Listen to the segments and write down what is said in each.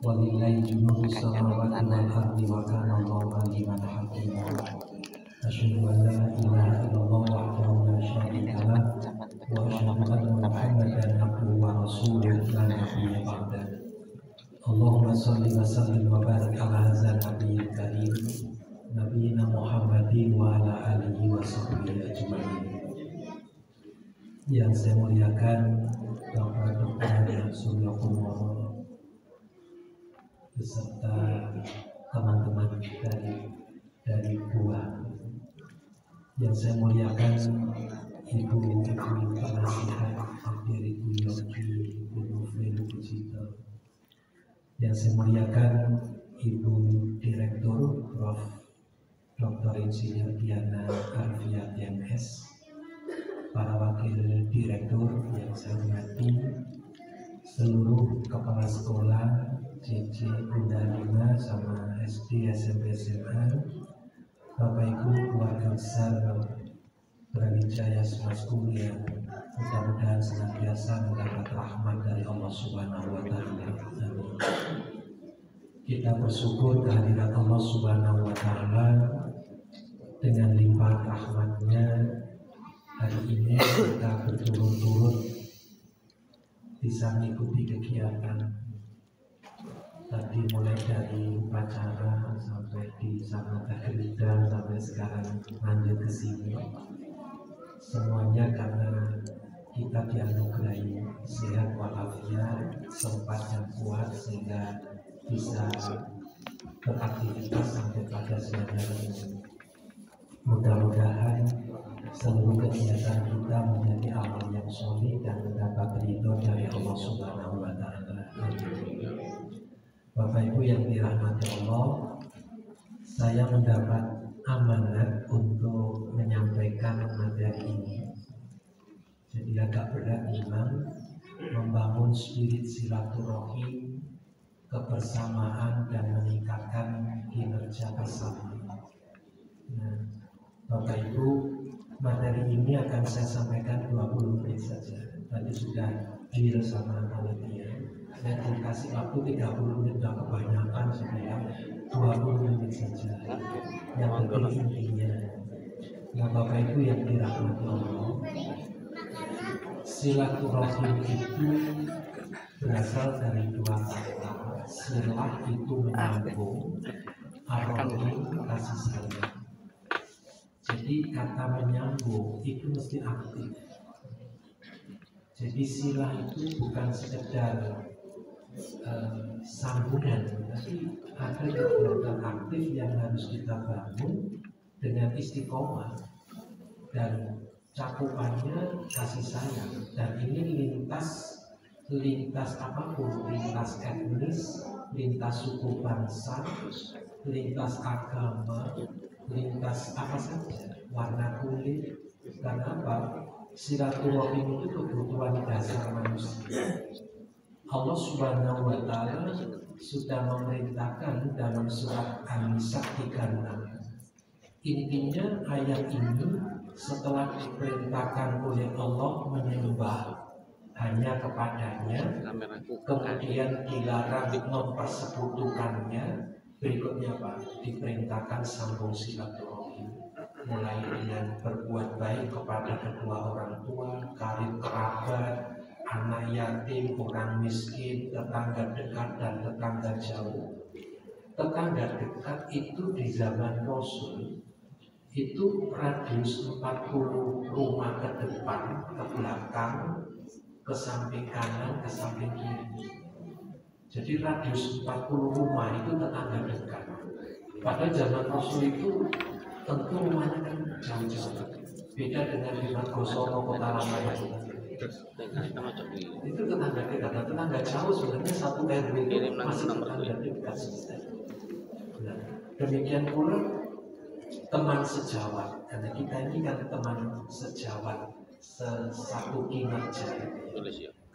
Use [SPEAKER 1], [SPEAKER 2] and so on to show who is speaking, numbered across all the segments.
[SPEAKER 1] walillahi junudus samawati wal ardi wa kana Allahu aliman hakima. Asyhadu an la ilaha illallah wahdahu la syarika lah wa asyhadu anna Muhammadan abduhu wa rasuluhu la nabiyya ba'dah. Allahumma shalli wa sallim wa barik ala hadzal nabiyil karim nabiyina Muhammadin wa ala alihi wa sahbihi ajma'in. Yang saya muliakan Bapak Dr. Surya Kumono beserta teman-teman dari buah. Yang saya muliakan Ibu penasihat dari Ibu Yogi, Ibu Nufil Digital. Yang saya muliakan Ibu Direktur Prof. Dr. Insinyur Diana Arfiat MS, para wakil direktur yang saya hormati, seluruh kepala sekolah CC Bunda Lima sama SD, SMP, SMA, Bapak Ibu keluarga besar Brawijaya Smart School yang mudah-mudahan senantiasa mendapat rahmat dari Allah Subhanahu wa Ta'ala. Kita bersyukur kehadirat Allah Subhanahu wa Ta'ala dengan limpahan rahmatnya. Hari ini kita berturut-turut bisa mengikuti kegiatan tadi, mulai dari upacara sampai di Sangat Gerida sampai sekarang lanjut ke sini. Semuanya karena kita dianugerahi sehat walafiat, sempat dan kuat sehingga bisa beraktivitas sampai pada siang hari ini. Mudah-mudahan seluruh kegiatan kita menjadi amal yang solid dan mendapat ridho dari Allah Subhanahu wa Ta'ala. Bapak Ibu yang dirahmati Allah, saya mendapat amanat untuk menyampaikan materi ini. Jadi agak berat memang membangun spirit silaturahim, kebersamaan dan meningkatkan kinerja bersama. Nah, Bapak Ibu, materi ini akan saya sampaikan 20 menit saja. Tadi sudah deal sama panitia. Saya dikasih waktu 30 menit, sudah kebanyakan sebenarnya. 20 menit saja. Yang penting intinya. Nah, Bapak Ibu yang dirahmati Allah, silaturahim itu berasal dari dua kata. Silah itu menyambung, ar-rahim kasih sayang. Jadi kata menyambung itu mesti aktif. Jadi silah itu bukan sekedar sambungan, tapi ada kegiatan aktif yang harus kita bangun dengan istiqomah dan cakupannya kasih sayang. Dan ini lintas apapun, lintas etnis, lintas suku bangsa, lintas agama, lintas apa saja, warna kulit. Karena apa? Silaturahim itu kebutuhan dasar manusia. Allah Subhanahu wa Ta'ala sudah memerintahkan dalam surat An-Nisa 36. Intinya ayat ini setelah diperintahkan oleh Allah menyembah hanya kepadanya, kemudian dilarang mempersekutukannya. Berikutnya apa? Diperintahkan sambung silaturahim, mulai dengan berbuat baik kepada kedua orang tua, karib kerabat, anak yatim, orang miskin, tetangga dekat dan tetangga jauh. Tetangga dekat itu di zaman Rasul itu radius 40 rumah ke depan, ke belakang, ke samping kanan, ke samping kiri. Jadi radius 40 rumah itu tetangga dekat. Pada zaman Rasul itu tentu rumahnya kan jauh-jauh. Beda dengan di Margosono, Kota Lama itu tetangga dekat. Tetangga jauh sebenarnya satu RW itu masih tetangga dekat. Nah, demikian pula teman sejawat. Karena kita ini kan teman sejawat, satu kinerja.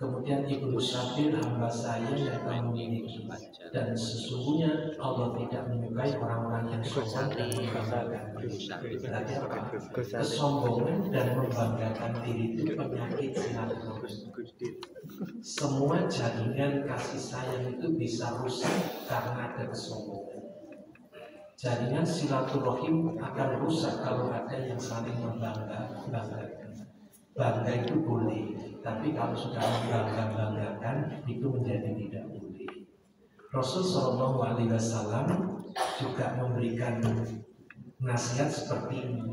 [SPEAKER 1] Kemudian Ibnu Syafir, hamba saya yang kamu miliki, dan sesungguhnya Allah tidak menyukai orang-orang yang sombong dan membanggakan diri. Berarti apa? Kesombongan dan membanggakan diri itu penyakit silaturahim. semua jaringan kasih sayang itu bisa rusak karena ada kesombongan. Jaringan silaturahim akan rusak kalau ada yang saling membanggakan. Bangga itu boleh, tapi kalau sudah membanggakan itu menjadi tidak boleh. Rasul Shallallahu Alaihi Wasallam juga memberikan nasihat seperti ini.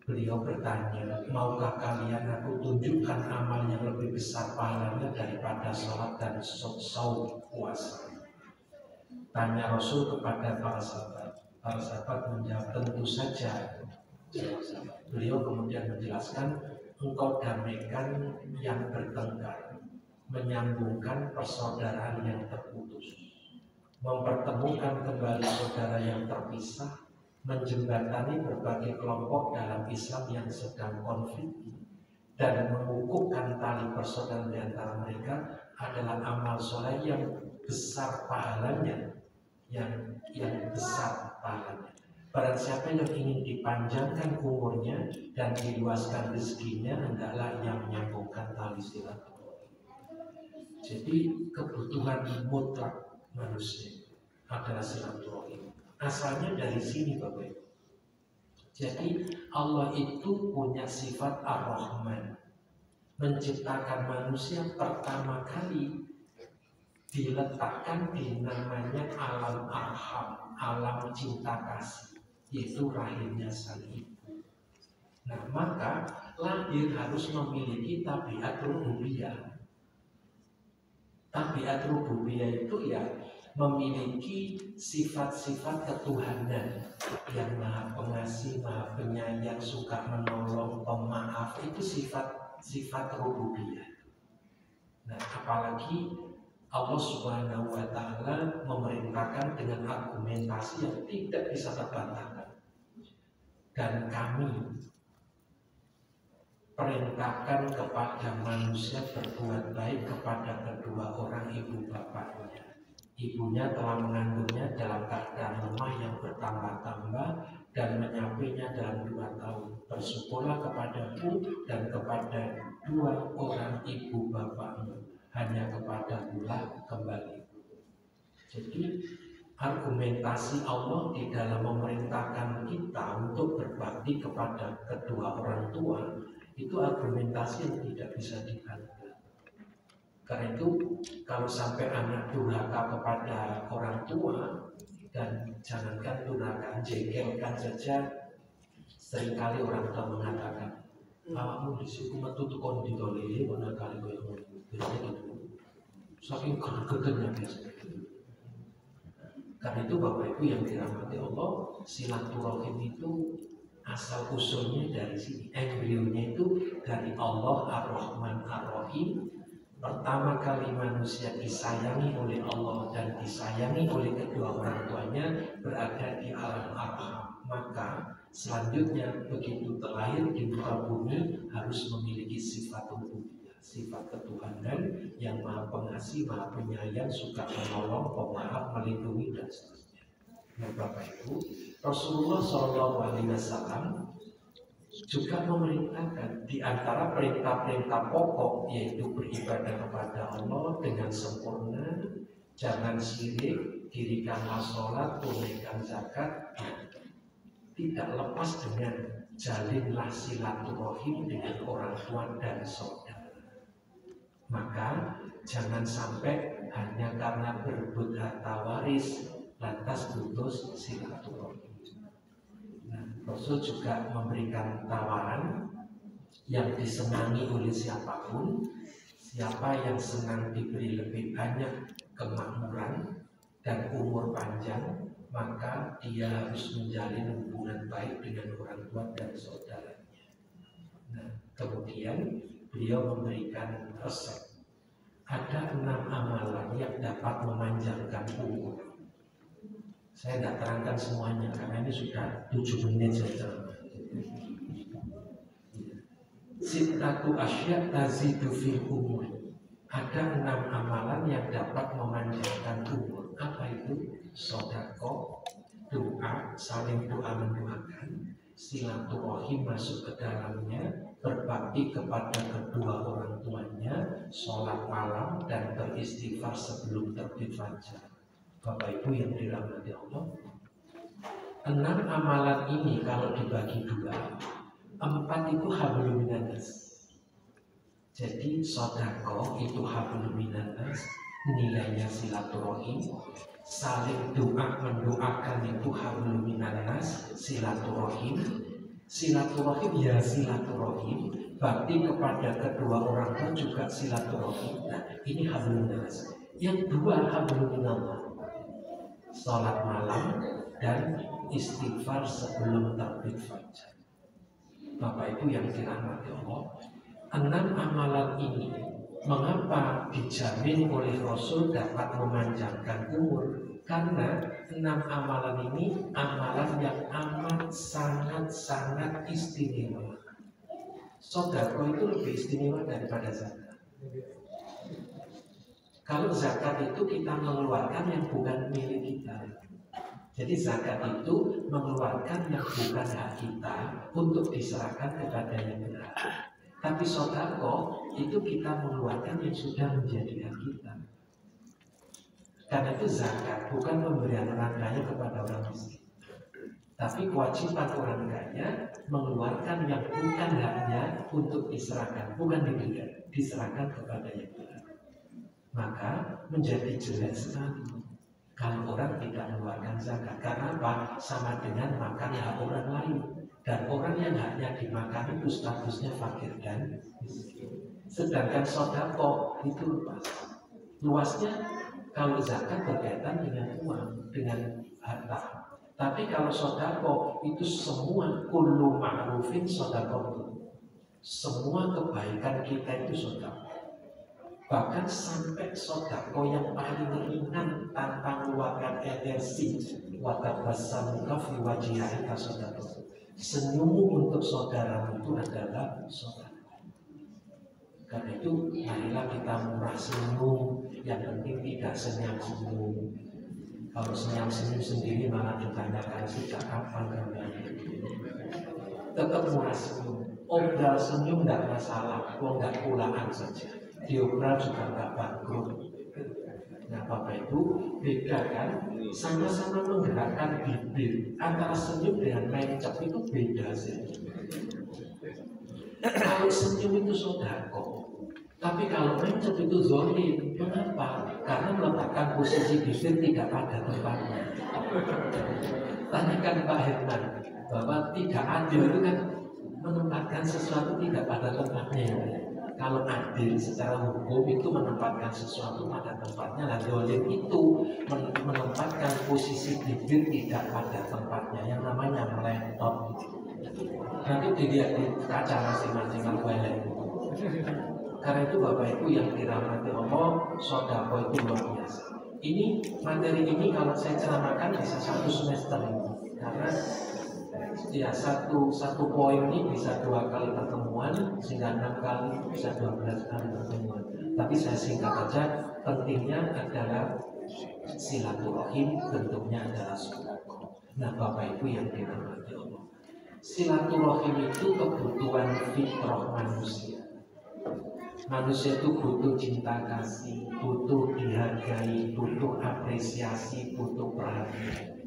[SPEAKER 1] Beliau bertanya, maukah kalian aku tunjukkan amal yang lebih besar pahalanya daripada sholat dan saum puasa? Tanya Rasul kepada para sahabat. Para sahabat menjawab, tentu saja. Beliau kemudian menjelaskan, engkau damaikan yang bertengkar, menyambungkan persaudaraan yang terputus, mempertemukan kembali saudara yang terpisah, menjembatani berbagai kelompok dalam Islam yang sedang konflik, dan mengukuhkan tali persaudaraan di antara mereka adalah amal soleh yang besar pahalanya, yang besar pahalanya. Barang siapa yang ingin dipanjangkan umurnya dan diluaskan rezekinya, hendaklah yang menyambungkan tali silaturahim. Jadi kebutuhan mutlak manusia adalah silaturahim. Asalnya dari sini Bapak Ibu. Jadi Allah itu punya sifat Ar-Rahman, menciptakan manusia pertama kali diletakkan di namanya alam arham, alam cinta kasih, yaitu rahimnya sang ibu. Nah maka lahir harus memiliki tabiat rububiyah. Tabiat rububiyah itu ya memiliki sifat-sifat ketuhanan yang maha pengasih, maha penyayang, suka menolong, pemaaf. Itu sifat rububiyah. Nah apalagi Allah Subhanahu wa Ta'ala memerintahkan dengan argumentasi yang tidak bisa terbantahkan. Dan kami perintahkan kepada manusia berbuat baik kepada kedua orang ibu bapaknya. Ibunya telah mengandungnya dalam keadaan lemah yang bertambah-tambah dan menyapainya dalam 2 tahun. Bersyukurlah kepadaku dan kepada 2 orang ibu bapakmu, hanya kepadakulah kembali. Jadi argumentasi Allah di dalam memerintahkan kita untuk berbakti kepada kedua orang tua itu argumentasi yang tidak bisa dibantah. Karena itu kalau sampai anak durhaka kepada orang tua, dan jangankan durhaka, jengkelkan saja, seringkali orang tua mengatakan, awakmu disitu metu tukon didoleh, mana kali gue biasanya gitu, saking gregetnya biasanya. Karena itu Bapak Ibu yang dirahmati Allah, silaturahim itu asal usulnya dari sini, embrionya itu dari Allah Ar-Rahman Ar-Rahim. Pertama kali manusia disayangi oleh Allah dan disayangi oleh kedua orang tuanya berada di alam arham. Maka selanjutnya begitu terlahir di muka bumi harus memiliki sifat rububiyah, sifat ketuhanan yang maha pengasih, maha penyayang, suka menolong, pemaaf, melindungi dan seterusnya. Nah Bapak Ibu, Rasulullah SAW juga memerintahkan di antara perintah-perintah pokok yaitu beribadah kepada Allah dengan sempurna, jangan syirik, dirikanlah sholat, tunaikan zakat, tidak lepas dengan jalinlah silaturahim dengan orang tua dan saudara. Maka jangan sampai hanya karena berebut harta waris lantas putus silaturahim. Rasul juga memberikan tawaran yang disenangi oleh siapapun. Siapa yang senang diberi lebih banyak kemakmuran dan umur panjang, maka dia harus menjalin hubungan baik dengan orang tua dan saudaranya. Nah, kemudian beliau memberikan resep. Ada 6 amalan yang dapat memanjangkan umur. Saya tidak terangkan semuanya karena ini sudah 7 menit saja. Sittatu asya tazidu fil umur. Ada 6 amalan yang dapat memanjangkan umur. Apa itu? Sedekah, doa, saling doa mendoakan, silaturahim masuk ke dalamnya, berbakti kepada kedua orang tuanya, sholat malam dan beristighfar sebelum terbit fajar. Bapak Ibu yang dirahmati Allah, 6 amalan ini kalau dibagi 2, 4 itu hablum minannas. Jadi sedekah itu hablum minannas, nilainya silaturahim. Saling doa mendoakan itu hablum minannas, silaturahim. Silaturahim ya silaturahim, bakti kepada kedua orang tua juga silaturahim. Nah, ini hablum minannas. Yang 2 hablum minallah, sholat malam dan istighfar sebelum terbit fajar. Bapak Ibu yang dirahmati Allah, 6 amalan ini mengapa dijamin oleh Rasul dapat memanjangkan umur? Karena 6 amalan ini amalan yang amat sangat istimewa. Sedekah itu lebih istimewa daripada zakat. Kalau zakat itu kita mengeluarkan yang bukan milik kita. Jadi zakat itu mengeluarkan yang bukan hak kita untuk diserahkan kepada yang berhak. Tapi sedekah itu kita mengeluarkan yang sudah menjadi hak kita. Karena itu zakat bukan pemberian orang kaya kepada orang miskin, tapi kewajiban orang kaya mengeluarkan yang bukan haknya untuk diserahkan, bukan diberikan, diserahkan kepada yang berhak. Maka menjadi jelek sekali kalau orang tidak mengeluarkan zakat. Karena apa? Sama dengan makan hak orang lain. Dan orang yang haknya dimakan itu statusnya fakir dan miskin. Sedangkan sedekah itu luas. Luasnya kalau zakat berkaitan dengan uang, dengan harta. Tapi kalau sedekah itu semua, kullu ma'rufin sedekah. Semua kebaikan kita itu sedekah. Bahkan sampai sedekah yang paling ringan tanpa mengeluarkan energi, watabassamuka fi wajhika sedekah. Senyummu untuk saudaramu itu adalah sedekah. Karena itu marilah kita murah senyum, yang penting tidak senyum-senyum. Kalau senyum-senyum sendiri malah ditanyakan sejak kapan kalian. Tetap murah senyum. Obral senyum tidak masalah, kok nggak pulangan saja. Diobral juga nggak bangkrut. Nah Bapak Ibu, beda kan? Sama-sama menggerakkan bibir. Antara senyum dengan mencap itu beda sih. Kalau senyum itu sedekah, tapi kalau mencap itu zalim. Mengapa? Karena meletakkan posisi bibir tidak pada tempatnya. Tanyakan Pak Herman bahwa tidak adil itu kan menempatkan sesuatu tidak pada tempatnya. Kalau adil secara hukum itu menempatkan sesuatu pada tempatnya, lalu zalim itu menempatkan posisi bibir tidak pada tempatnya, yang namanya melentot. Nanti dilihat di kaca masing-masing balik. Karena itu Bapak Ibu yang dirahmati Allah, sedekah itu luar biasa. Ini materi ini kalau saya ceramahkan bisa 1 semester ini, karena ya satu poin ini bisa 2 kali pertemuan, sehingga 6 kali bisa 12 kali pertemuan. Tapi saya singkat saja, pentingnya adalah silaturahim, bentuknya adalah sedekah. Nah Bapak Ibu yang dirahmati Allah, silaturahim itu kebutuhan fitrah manusia. Manusia itu butuh cinta kasih, butuh dihargai, butuh apresiasi, butuh perhatian.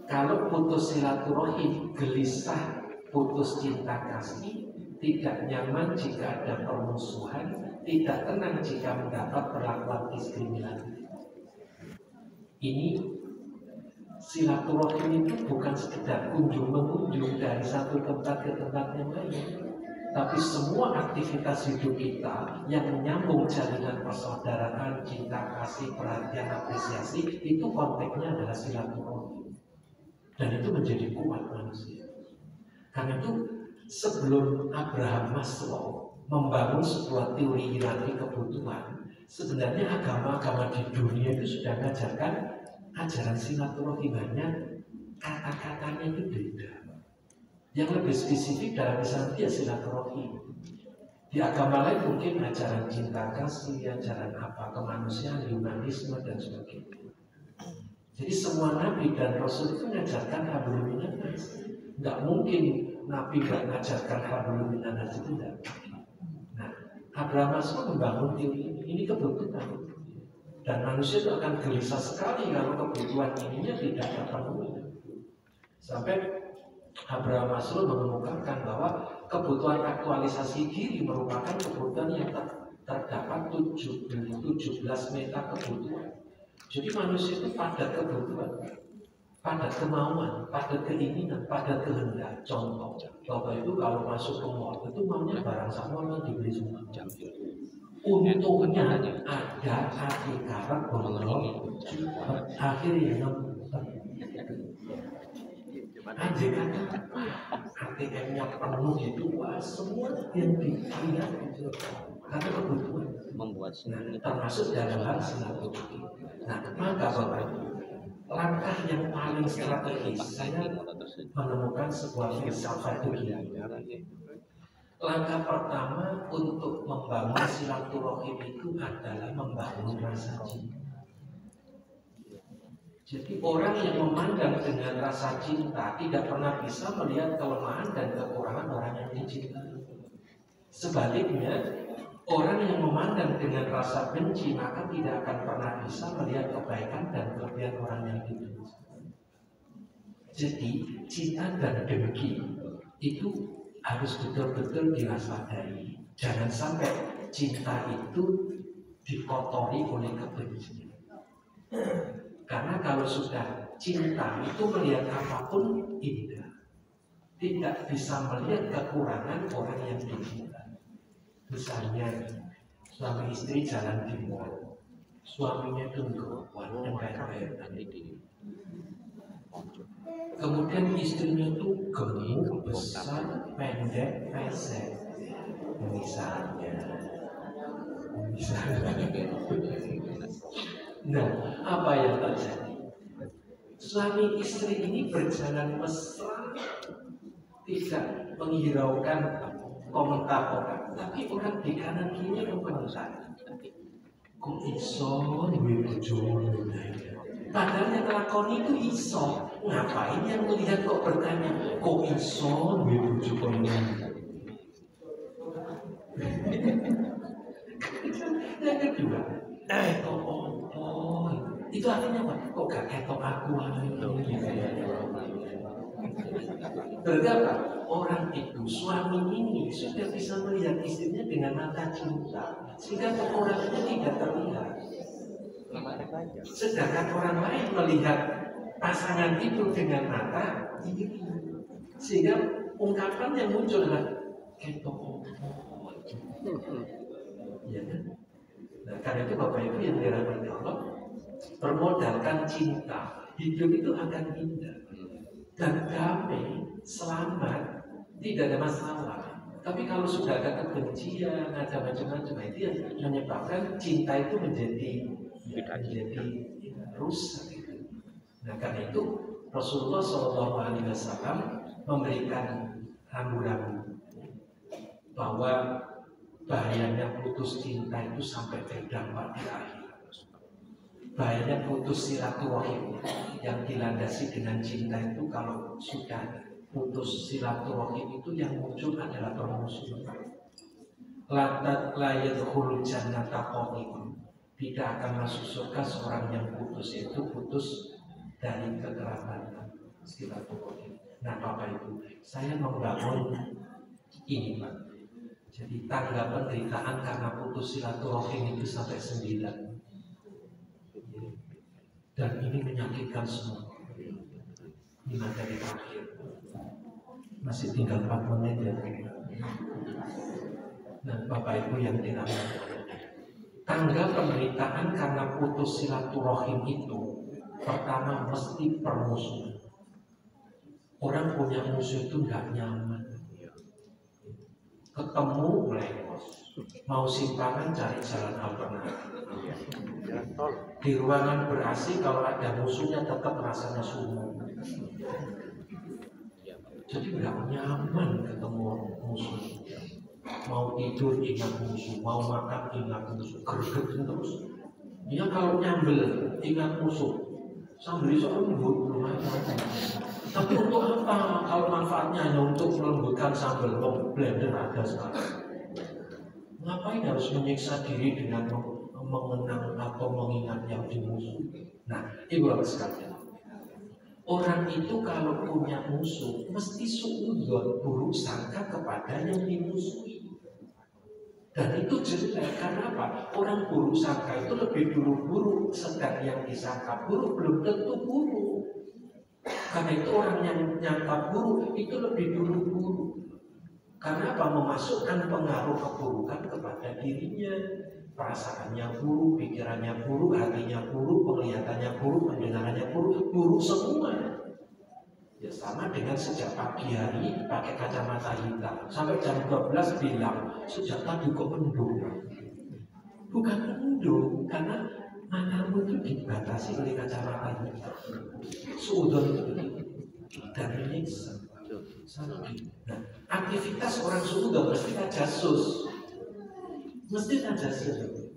[SPEAKER 1] Kalau putus silaturahim, gelisah, putus cinta kasih, tidak nyaman jika ada permusuhan, tidak tenang jika mendapat perlakuan diskriminatif. Ini silaturahim itu bukan sekedar kunjung-mengunjung dari satu tempat ke tempat yang lain, tapi semua aktivitas hidup kita yang menyambung jalinan persaudaraan, cinta kasih, perhatian, apresiasi, itu konteksnya adalah silaturahim. Dan itu menjadi kuat manusia. Karena itu sebelum Abraham Maslow membangun sebuah teori hierarki kebutuhan, sebenarnya agama-agama di dunia itu sudah mengajarkan ajaran silaturahim, hanya kata-katanya itu beda. Yang lebih spesifik dalam Islam dia silaturahim. Di agama lain mungkin ajaran cinta kasih, ajaran apa, kemanusiaan, humanisme dan sebagainya. Jadi semua nabi dan rasul itu mengajarkan hablum minannas. Nggak mungkin Nabi nggak mengajarkan hablum minanas itu tidak. Nah, Abraham Maslow membangun teori ini kebutuhan. Dan manusia itu akan gelisah sekali kalau kebutuhan ininya tidak terpenuhi. Sampai Abraham Maslow mengemukakan bahwa kebutuhan aktualisasi diri merupakan kebutuhan yang terdapat 17 meta kebutuhan. Jadi manusia itu pada kebutuhan, pada kemauan, pada keinginan, pada kehendak. Contoh, Bapak itu kalau masuk ke mall itu maunya barang sama yang dibeli semua. Untungnya ada arti karat bolong akhirnya aja kan ATM-nya penuh gitu, wah semua yang dilihat itu karena kebutuhan membuat termasuk dalam hal silaturahmi. Nah, maka Bapak, langkah yang paling strategis saya menemukan sebuah filsafat begini. Langkah pertama untuk membangun silaturahim itu adalah membangun rasa cinta. Jadi orang yang memandang dengan rasa cinta tidak pernah bisa melihat kelemahan dan kekurangan orang yang dicintai. Sebaliknya, orang yang memandang dengan rasa benci maka tidak akan pernah bisa melihat kebaikan dan kelebihan orang yang dibenci. Jadi cinta dan dengki itu harus betul-betul diwaspadai. Jangan sampai cinta itu dikotori oleh kebencian. Karena kalau sudah cinta itu melihat apapun indah, tidak bisa melihat kekurangan orang yang dicinta. Misalnya suami istri jalan di mall, suaminya itu enggak kemudian istrinya itu gemuk, besar, pendek, pesek. Misalnya. Nah, apa yang terjadi? Suami istri ini berjalan mesra, tidak menghiraukan komentar orang, tapi orang di kanan kiri komentar. Kok iso duwe bojo ngono? Padahal yang lakoni itu iso. Ngapain yang melihat kok bertanya, kok iso duwe bojo ngono? Yang kedua, itu artinya apa? Kok gak ketok aku? Berarti apa? Orang itu, suami ini sudah bisa melihat istrinya dengan mata cinta, sehingga kekurangannya tidak terlihat. Sedangkan orang lain melihat pasangan itu dengan mata iri, sehingga ungkapan yang muncul adalah ketok. Ya kan? Nah, karena itu Bapak Ibu yang dirahmati Allah, bermodalkan cinta, hidup itu akan indah dan damai, selamat, tidak ada masalah. Tapi kalau sudah ada kebencian, ada macam-macam, itu yang menyebabkan cinta itu menjadi rusak. Nah, karena itu Rasulullah SAW memberikan rambu-rambu bahwa bahayanya putus cinta itu sampai berdampak di akhir. Bahayanya putus silaturahim yang dilandasi dengan cinta itu, kalau sudah putus silaturahim itu yang muncul adalah permusuhan. La yadkhulul jannata qani'un, tidak akan masuk surga seorang yang putus, itu putus dari kekerabatan silaturahim. Nah, Bapak Ibu, saya membangun ini, Pak. Jadi tangga penderitaan karena putus silaturahim itu sampai 9. Dan ini menyakitkan semua. Ini materi terakhir. Masih tinggal 4 menit ya. Nah, Bapak Ibu yang dirahmati, tangga penderitaan karena putus silaturahim itu pertama mesti permusuhan. Orang punya musuh itu nggak nyaman. Ketemu melengos, mau simpangan cari jalan alternatif. Di ruangan ber-AC kalau ada musuhnya tetap rasanya sumur. Jadi nggak nyaman ketemu musuh. Mau tidur ingat musuh, mau makan ingat musuh, greget terus. Dia kalau nyambel ingat musuh, sambil soal belum ada. Tapi untuk apa? Kalau manfaatnya hanya untuk melembutkan sambal, blender ada sekarang. Ngapain harus menyiksa diri dengan mengenang atau mengingat yang dimusuhi? Nah, ibu-ibu sekalian, orang itu kalau punya musuh mesti suudzon, buruk sangka kepada yang dimusuhi. Dan itu jelek. Karena apa? Orang buruk sangka itu lebih dulu buruk, sedang yang disangka buruk belum tentu buruk. Karena itu orang yang nyangka buruk itu lebih dulu buruk. Karena apa? Memasukkan pengaruh keburukan kepada dirinya. Perasaannya buruk, pikirannya buruk, hatinya buruk, penglihatannya buruk, pendengarannya buruk, buruk semua. Ya sama dengan sejak pagi hari pakai kacamata hitam sampai jam 12 bilang sejak tadi kok mendung. Bukan mendung, karena matamu itu dibatasi oleh kacamata hitam. Suudon itu dan menyiksa. Nah, aktivitas orang suudon mesti tajasus. Mesti tajasus.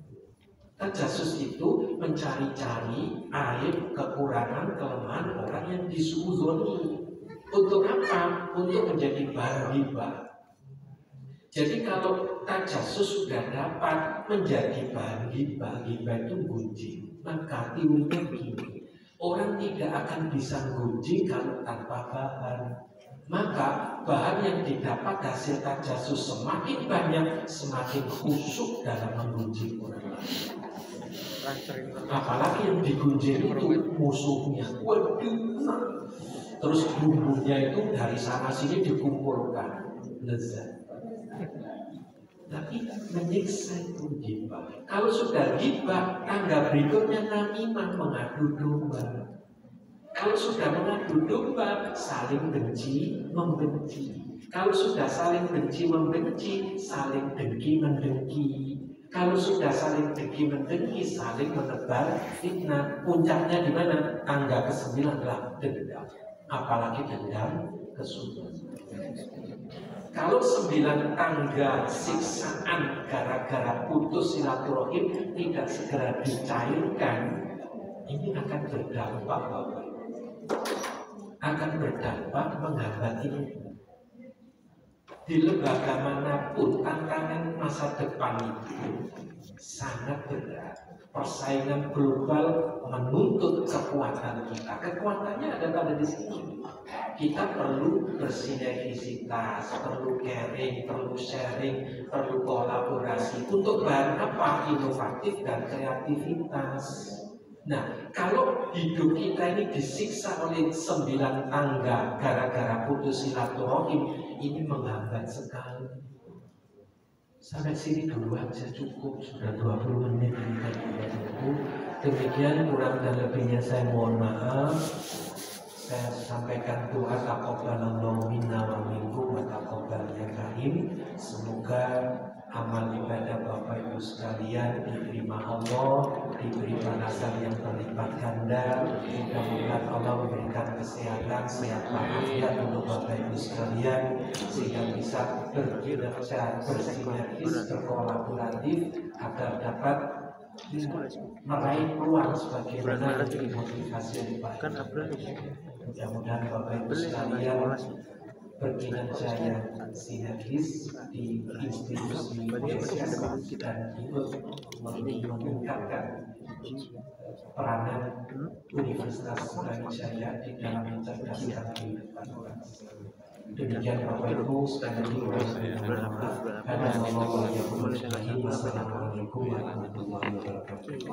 [SPEAKER 1] Tajasus itu mencari-cari aib, kekurangan, kelemahan orang yang disuudoni. Untuk apa? Untuk menjadi bahan hibah. Jadi kalau tajasus sudah dapat menjadi bahan hibah, hibah itu gunjing. Maka teorinya begini, orang tidak akan bisa gunjing kalau tanpa bahan. Maka bahan yang didapat hasil tajasus semakin banyak, semakin khusyuk dalam menggunjing orang lain. Apalagi yang digunjing itu musuhnya. Waduh, terus bumbunya itu dari sana sini dikumpulkan, lezat. Tapi menyiksa itu ghibah. Kalau sudah ghibah, tangga berikutnya namimah, mengadu domba. Kalau sudah mengadu domba, saling benci, membenci. Kalau sudah saling benci, membenci, saling dengki, mendengki. Kalau sudah saling dengki, mendengki, saling menebar fitnah. Puncaknya di mana? Tangga ke-9 adalah dendam. Apalagi dendam ke-10. Kalau 9 tangga siksaan gara-gara putus silaturahim tidak segera dicairkan, ini akan berdampak Bapak. Akan berdampak menghambat ini. Di lembaga manapun tantangan masa depan itu sangat berat. Persaingan global menuntut kekuatan kita. Kekuatannya ada di sini. Kita perlu bersinergisitas, perlu caring, perlu sharing, perlu kolaborasi. Untuk bahan apa? Inovatif dan kreativitas. Nah, kalau hidup kita ini disiksa oleh 9 tangga gara-gara putus silaturahim, ini menghambat sekali. Sampai sini dulu aja cukup, sudah 20 menit kita cukup. Demikian kurang dan lebihnya saya mohon maaf. Saya sampaikan doa taqabbalallahu minna wa minkum wa taqabbal ya karim. Semoga amal ibadah Bapak Ibu sekalian diterima Allah, diberi balasan yang berlipat ganda. Mudah-mudahan Allah memberikan kesehatan, sehat walafiat untuk Bapak Ibu sekalian, sehingga bisa berkinerja, bersinergis, berkolaboratif agar dapat meraih peluang sebagai motivasi yang baik. Mudah-mudahan Bapak Ibu sekalian berkinerja yang sinergis di institusi universitas dan ikut meningkatkan peranan Universitas Brawijaya di dalam mencerdaskan kehidupan orang. Demikian Bapak Ibu sekalian Wassalamualaikum warahmatullahi wabarakatuh.